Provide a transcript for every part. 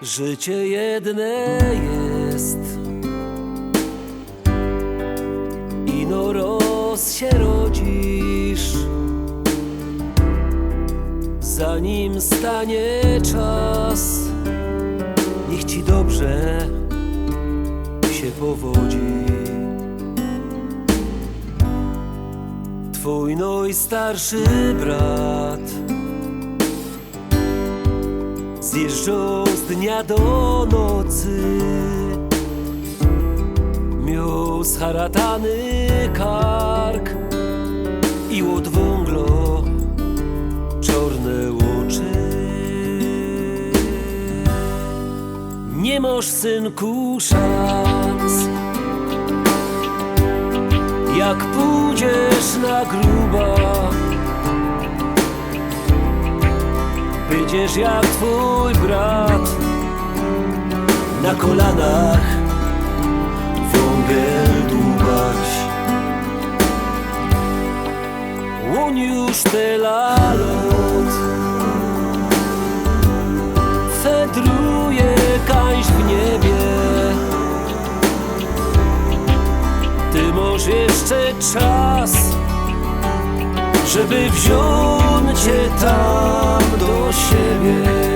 Życie jedne jest, ino roz się rodzisz, zanim stanie czas. Niech ci dobrze się powodzi. Twój najstarszy brat zjeżdżał z dnia do nocy, miał zharatany kark i od wąglo czarne oczy. Nie masz, synku, szans, jak pójdziesz na gruba. Będziesz jak twój brat, na kolanach wągiel dłubać. On już tyle lat fedruje kaś w niebie. Ty masz jeszcze czas, żeby wziąć cię tam do siebie.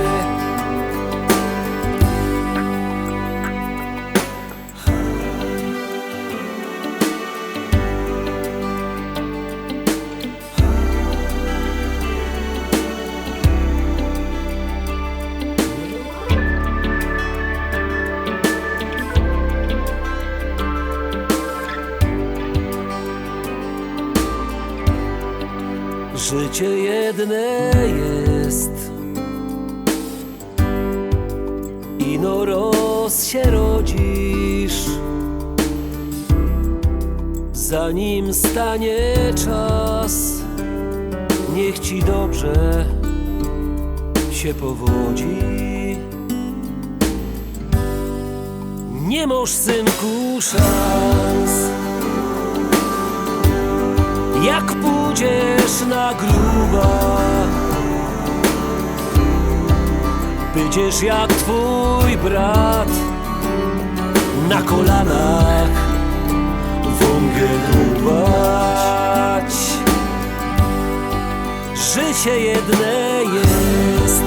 Życie jedne jest, ino roz się rodzisz, zanim stanie czas. Niech ci dobrze się powodzi. Nie masz, synku, szans, jak pójdziesz na gruba. Będziesz jak twój brat, na kolanach wągiel dłubać. Życie jedne jest,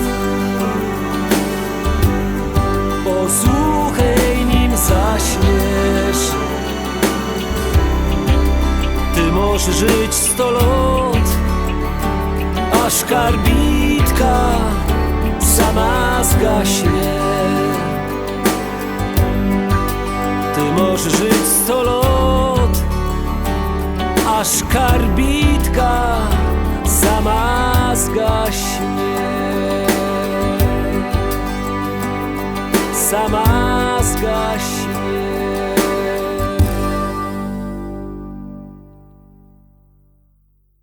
posłuchaj, nim zaśniesz. Ty możesz żyć 100 lat, aż karbitka sama zgaśnie. Ty możesz żyć 100 lat, aż karbitka sama zgaśnie. Sama zgaśnie.